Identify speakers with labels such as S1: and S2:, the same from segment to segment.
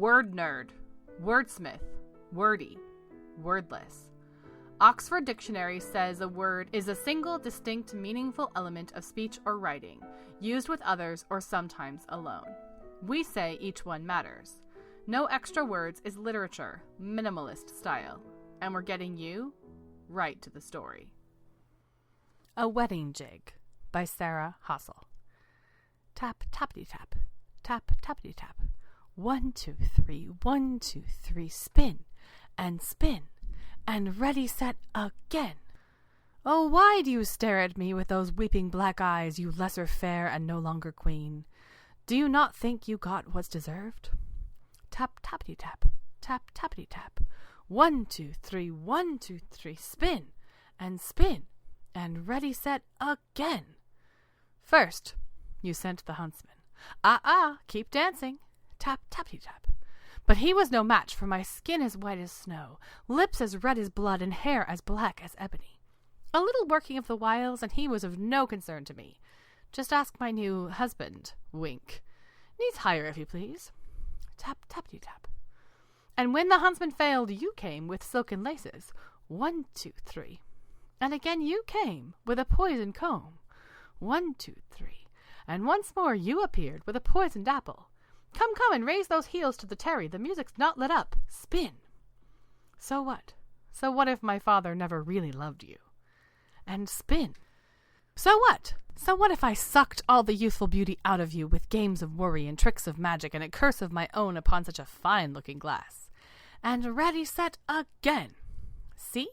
S1: Word nerd, wordsmith, wordy, wordless. Oxford Dictionary says a word is a single, distinct, meaningful element of speech or writing, used with others or sometimes alone. We say each one matters. No extra words is literature, minimalist style. And we're getting you right to the story. A Wedding Jig by Sarah Hassel. Tap, tappity tap, tap, tappity tap. 1, 2, 3, 1, 2, 3, spin, and ready, set, again. Oh, why do you stare at me with those weeping black eyes, you lesser fair and no longer queen? Do you not think you got what's deserved? Tap, tappity tap, tap, tappity tap. 1, 2, 3, 1, 2, 3, spin, and ready, set, again. First, you sent the huntsman. Keep dancing. Tap, tappity tap. But he was no match for my skin as white as snow, lips as red as blood, and hair as black as ebony. A little working of the wiles, and he was of no concern to me. Just ask my new husband, wink. Knees higher, if you please. Tap, tappity tap. And when the huntsman failed, you came with silken laces. 1, 2, 3. And again you came with a poisoned comb. 1, 2, 3. And once more you appeared with a poisoned apple. Come, and raise those heels to the terry. The music's not let up. Spin. So what? So what if my father never really loved you? And spin. So what? So what if I sucked all the youthful beauty out of you with games of worry and tricks of magic and a curse of my own upon such a fine-looking glass? And ready, set, again. See?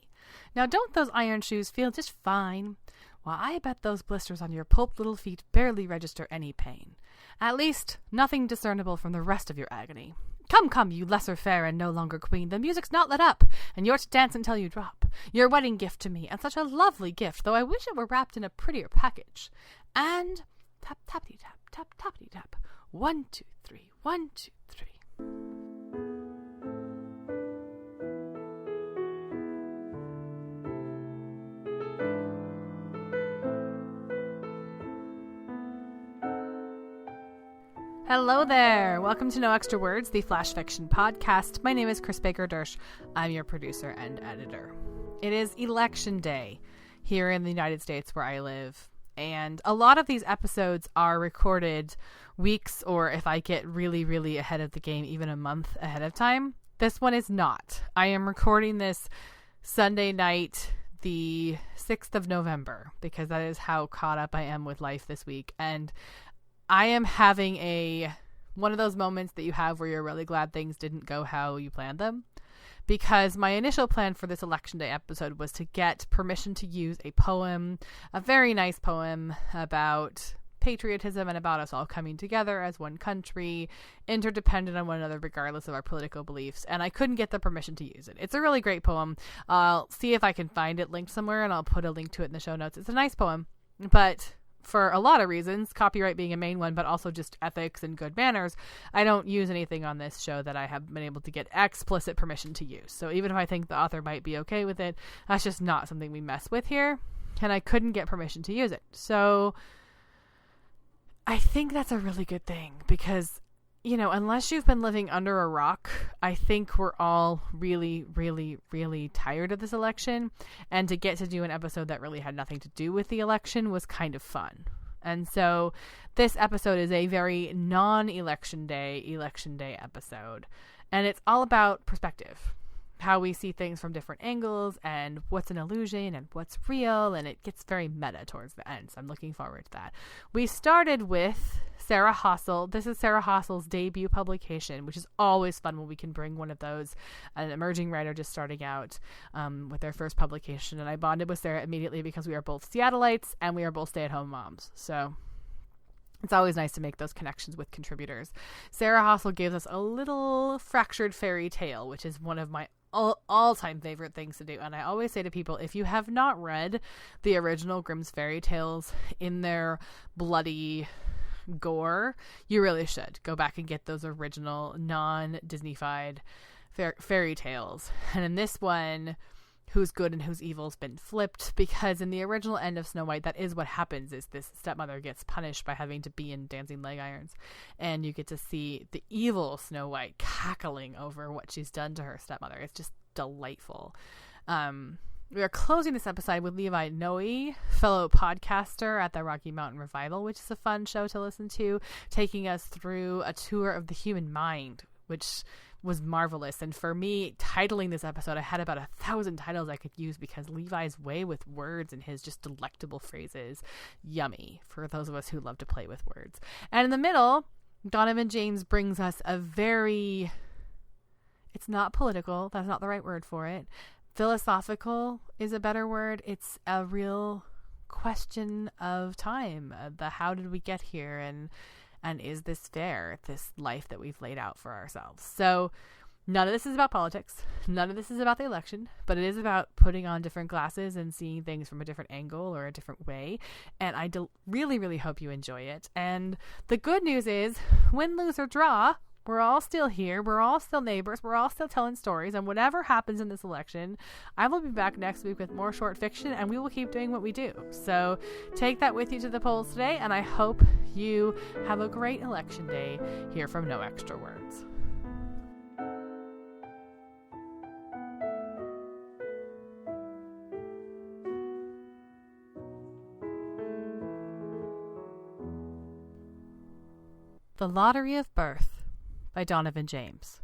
S1: Now don't those iron shoes feel just fine? Well, I bet those blisters on your pulped little feet barely register any pain. At least, nothing discernible from the rest of your agony. Come, you lesser fair and no longer queen. The music's not let up, and you're to dance until you drop. Your wedding gift to me, and such a lovely gift, though I wish it were wrapped in a prettier package. And tap, tappity tap, tap, tappity tap. 1, 2, 3, 1, 2, 3. Hello there! Welcome to No Extra Words, the Flash Fiction podcast. My name is Chris Baker-Dersch. I'm your producer and editor. It is Election Day here in the United States where I live, and a lot of these episodes are recorded weeks, or if I get really, really ahead of the game, even a month ahead of time. This one is not. I am recording this Sunday night, the 6th of November, because that is how caught up I am with life this week, and I am having one of those moments that you have where you're really glad things didn't go how you planned them. Because my initial plan for this Election Day episode was to get permission to use a poem, a very nice poem about patriotism and about us all coming together as one country, interdependent on one another regardless of our political beliefs. And I couldn't get the permission to use it. It's a really great poem. I'll see if I can find it linked somewhere, and I'll put a link to it in the show notes. It's a nice poem, but for a lot of reasons, copyright being a main one, but also just ethics and good manners, I don't use anything on this show that I have been able to get explicit permission to use. So even if I think the author might be okay with it, that's just not something we mess with here, and I couldn't get permission to use it. So I think that's a really good thing because, you know, unless you've been living under a rock, I think we're all really, really, really tired of this election. And to get to do an episode that really had nothing to do with the election was kind of fun. And so this episode is a very non-election day episode. And it's all about perspective. How we see things from different angles and what's an illusion and what's real. And it gets very meta towards the end. So I'm looking forward to that. We started with Sarah Hassel. This is Sarah Hassel's debut publication, which is always fun when we can bring one of those, an emerging writer just starting out with their first publication. And I bonded with Sarah immediately because we are both Seattleites and we are both stay-at-home moms. So it's always nice to make those connections with contributors. Sarah Hassel gave us a little fractured fairy tale, which is one of my all-time favorite things to do. And I always say to people, if you have not read the original Grimm's fairy tales in their bloody gore, you really should go back and get those original non-Disney-fied fairy tales. And in this one, who's good and who's evil has been flipped, because in the original end of Snow White, that is what happens, is this stepmother gets punished by having to be in dancing leg irons, and you get to see the evil Snow White cackling over what she's done to her stepmother. It's just delightful. We are closing this episode with Levi Noe, fellow podcaster at the Rocky Mountain Revival, which is a fun show to listen to, taking us through a tour of the human mind, which was marvelous. And for me, titling this episode, I had about 1,000 titles I could use, because Levi's way with words and his just delectable phrases, yummy for those of us who love to play with words. And in the middle, Donovan James brings us a very, it's not political, that's not the right word for it, philosophical is a better word. It's a real question of time, the how did we get here, and is this fair, this life that we've laid out for ourselves. So none of this is about politics, none of this is about the election, but it is about putting on different glasses and seeing things from a different angle or a different way. And I really, really hope you enjoy it. And the good news is, win, lose, or draw, we're all still here. We're all still neighbors. We're all still telling stories. And whatever happens in this election, I will be back next week with more short fiction, and we will keep doing what we do. So take that with you to the polls today, and I hope you have a great election day here from No Extra Words. The Lottery of Birth by Donovan James.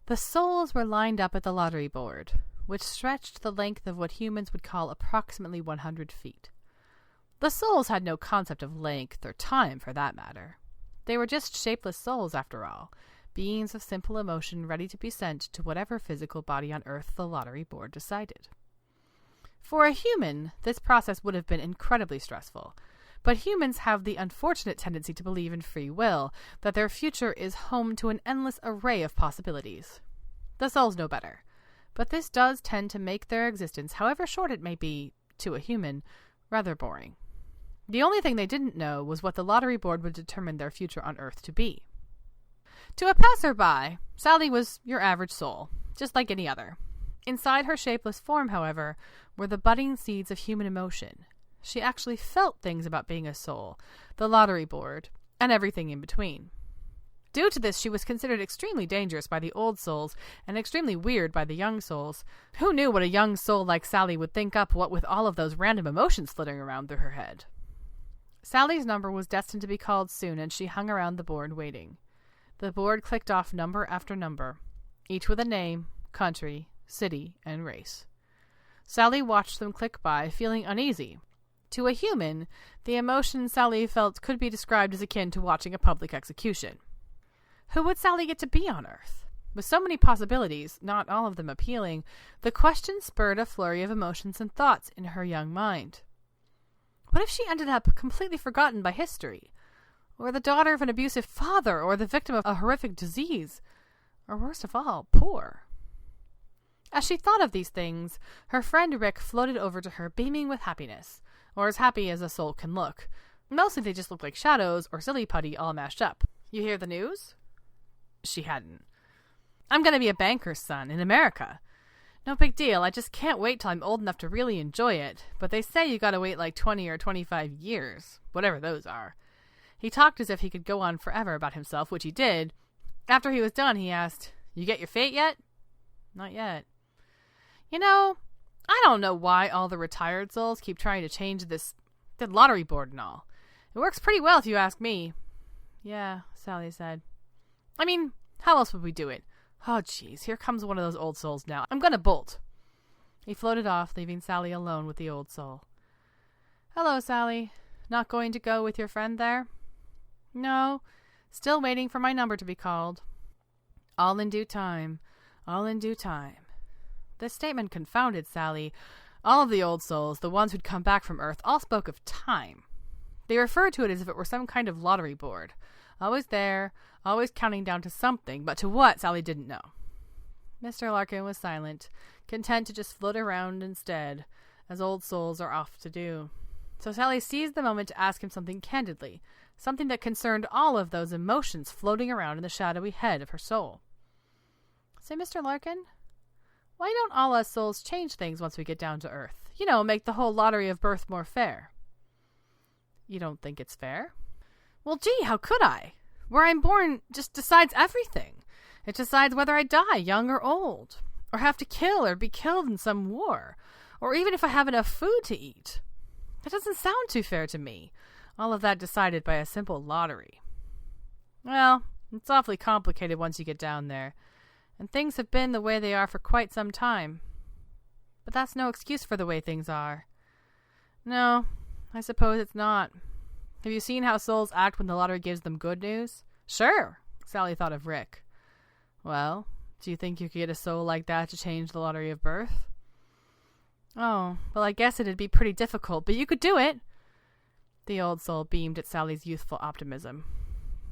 S1: The souls were lined up at the lottery board, which stretched the length of what humans would call approximately 100 feet. The souls had no concept of length or time, for that matter. They were just shapeless souls, after all, beings of simple emotion ready to be sent to whatever physical body on Earth the lottery board decided. For a human, this process would have been incredibly stressful. But humans have the unfortunate tendency to believe in free will, that their future is home to an endless array of possibilities. The souls know better, but this does tend to make their existence, however short it may be to a human, rather boring. The only thing they didn't know was what the lottery board would determine their future on Earth to be. To a passerby, Sally was your average soul, just like any other. Inside her shapeless form, however, were the budding seeds of human emotion. She actually felt things about being a soul, the lottery board, and everything in between. Due to this, she was considered extremely dangerous by the old souls and extremely weird by the young souls. Who knew what a young soul like Sally would think up, what with all of those random emotions flitting around through her head? Sally's number was destined to be called soon, and she hung around the board waiting. The board clicked off number after number, each with a name, country, city, and race. Sally watched them click by, feeling uneasy. To a human, the emotion Sally felt could be described as akin to watching a public execution. Who would Sally get to be on Earth? With so many possibilities, not all of them appealing, the question spurred a flurry of emotions and thoughts in her young mind. What if she ended up completely forgotten by history? Or the daughter of an abusive father? Or the victim of a horrific disease? Or worst of all, poor? As she thought of these things, her friend Rick floated over to her, beaming with happiness. Or as happy as a soul can look. Mostly they just look like shadows or silly putty all mashed up. You hear the news? She hadn't. I'm going to be a banker's son in America. No big deal, I just can't wait till I'm old enough to really enjoy it. But they say you gotta wait like 20 or 25 years, whatever those are. He talked as if he could go on forever about himself, which he did. After he was done, he asked, "You get your fate yet?" "Not yet." "You know, I don't know why all the retired souls keep trying to change the lottery board and all. It works pretty well if you ask me." "Yeah," Sally said. "I mean, how else would we do it? Oh, jeez, here comes one of those old souls now. I'm gonna bolt." He floated off, leaving Sally alone with the old soul. "Hello, Sally. Not going to go with your friend there?" "No, still waiting for my number to be called." "All in due time. All in due time." This statement confounded Sally. All of the old souls, the ones who'd come back from Earth, all spoke of time. They referred to it as if it were some kind of lottery board. Always there, always counting down to something, but to what, Sally didn't know. Mr. Larkin was silent, content to just float around instead, as old souls are oft to do. So Sally seized the moment to ask him something candidly, something that concerned all of those emotions floating around in the shadowy head of her soul. "Say, Mr. Larkin, Why don't all us souls change things once we get down to Earth? Make the whole lottery of birth more fair. You don't think it's fair? Well, gee, how could I? Where I'm born just decides everything. It decides whether I die young or old, or have to kill or be killed in some war, or even if I have enough food to eat. That doesn't sound too fair to me. All of that decided by a simple lottery. Well, it's awfully complicated once you get down there, and things have been the way they are for quite some time. But that's no excuse for the way things are. No, I suppose it's not. Have you seen how souls act when the lottery gives them good news? Sure, Sally thought of Rick. Well, do you think you could get a soul like that to change the lottery of birth? Oh, well, I guess it'd be pretty difficult, but you could do it. The old soul beamed at Sally's youthful optimism.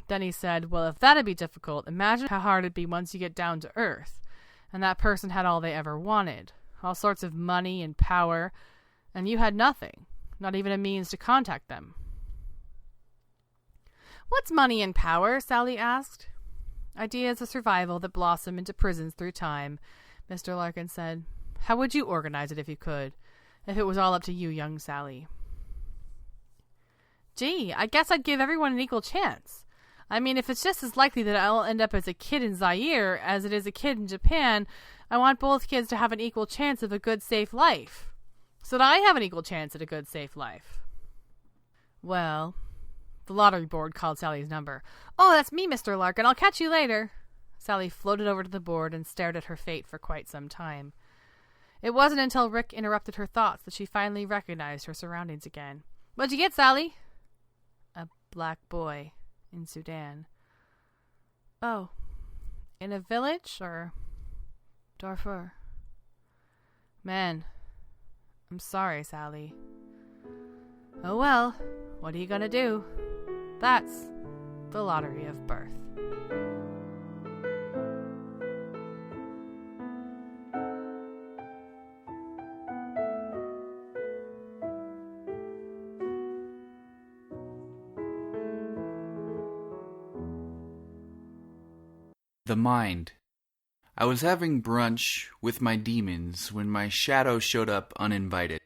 S1: Then he said, well, if that'd be difficult, imagine how hard it'd be once you get down to Earth, and that person had all they ever wanted, all sorts of money and power, and you had nothing, not even a means to contact them. What's money and power? Sally asked. Ideas of survival that blossom into prisons through time, Mr. Larkin said. How would you organize it if you could? If it was all up to you, young Sally? Gee, I guess I'd give everyone an equal chance. I mean, if it's just as likely that I'll end up as a kid in Zaire as it is a kid in Japan, I want both kids to have an equal chance of a good, safe life. So that I have an equal chance at a good, safe life. Well, the lottery board called Sally's number. Oh, that's me, Mr. Larkin. I'll catch you later. Sally floated over to the board and stared at her fate for quite some time. It wasn't until Rick interrupted her thoughts that she finally recognized her surroundings again. What'd you get, Sally? A black boy in Sudan. Oh, in a village or Darfur? Man, I'm sorry, Sally. Oh well, what are you gonna do? That's the lottery of birth.
S2: The Mind. I was having brunch with my demons when my shadow showed up uninvited,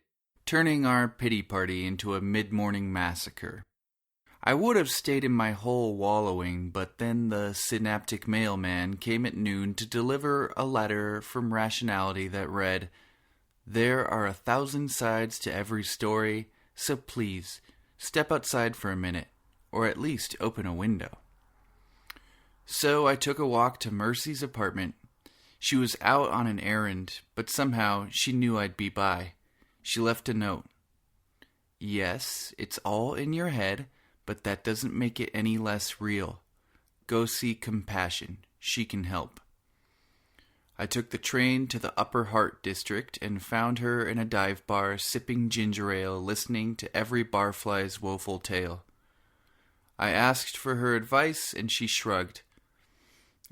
S2: turning our pity party into a mid-morning massacre. I would have stayed in my hole wallowing, but then the synaptic mailman came at noon to deliver a letter from Rationality that read, "There are 1,000 sides to every story, so please, step outside for a minute, or at least open a window." So I took a walk to Mercy's apartment. She was out on an errand, but somehow she knew I'd be by. She left a note. "Yes, it's all in your head, but that doesn't make it any less real. Go see Compassion. She can help." I took the train to the Upper Heart District and found her in a dive bar sipping ginger ale, listening to every barfly's woeful tale. I asked for her advice, and she shrugged.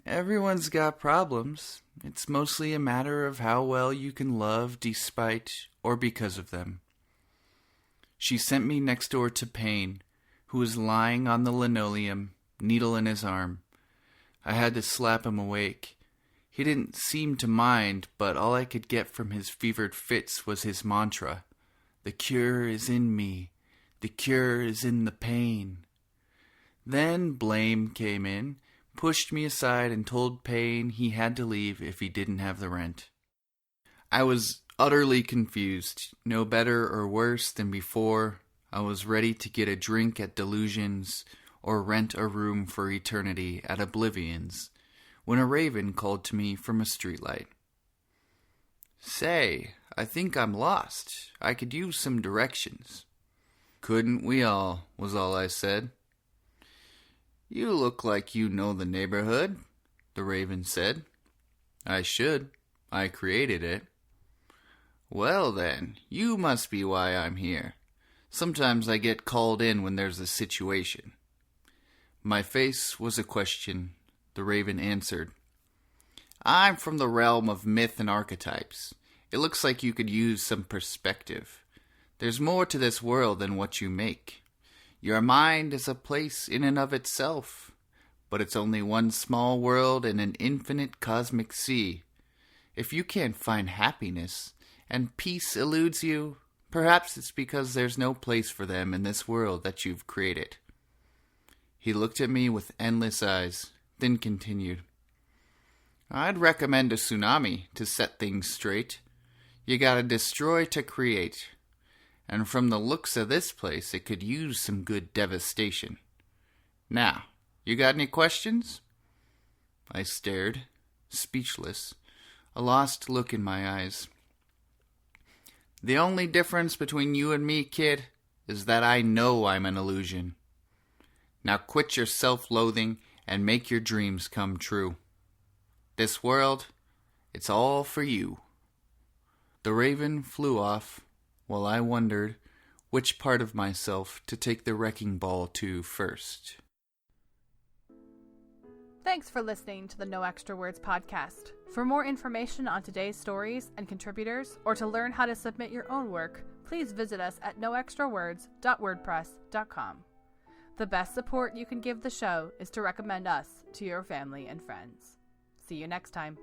S2: "Everyone's got problems. It's mostly a matter of how well you can love despite or because of them." She sent me next door to Payne, who was lying on the linoleum, needle in his arm. I had to slap him awake. He didn't seem to mind, but all I could get from his fevered fits was his mantra, "The cure is in me. The cure is in the pain." Then Blame came in, pushed me aside, and told Payne he had to leave if he didn't have the rent. I was utterly confused, no better or worse than before. I was ready to get a drink at Delusions or rent a room for eternity at Oblivion's, when a raven called to me from a streetlight. "Say, I think I'm lost. I could use some directions." "Couldn't we all," was all I said. "You look like you know the neighborhood," the raven said. "I should. I created it." "Well then, you must be why I'm here. Sometimes I get called in when there's a situation." My face was a question. The raven answered, "I'm from the realm of myth and archetypes. It looks like you could use some perspective. There's more to this world than what you make. Your mind is a place in and of itself, but it's only one small world in an infinite cosmic sea. If you can't find happiness, and peace eludes you, perhaps it's because there's no place for them in this world that you've created. He looked at me with endless eyes, then continued. I'd recommend a tsunami to set things straight. You gotta destroy to create. And from the looks of this place, it could use some good devastation. Now, you got any questions? I stared, speechless, a lost look in my eyes. The only difference between you and me, kid, is that I know I'm an illusion. Now quit your self-loathing and make your dreams come true. This world, it's all for you. The raven flew off, while I wondered which part of myself to take the wrecking ball to first.
S1: Thanks for listening to the No Extra Words podcast. For more information on today's stories and contributors, or to learn how to submit your own work, please visit us at noextrawords.wordpress.com. The best support you can give the show is to recommend us to your family and friends. See you next time.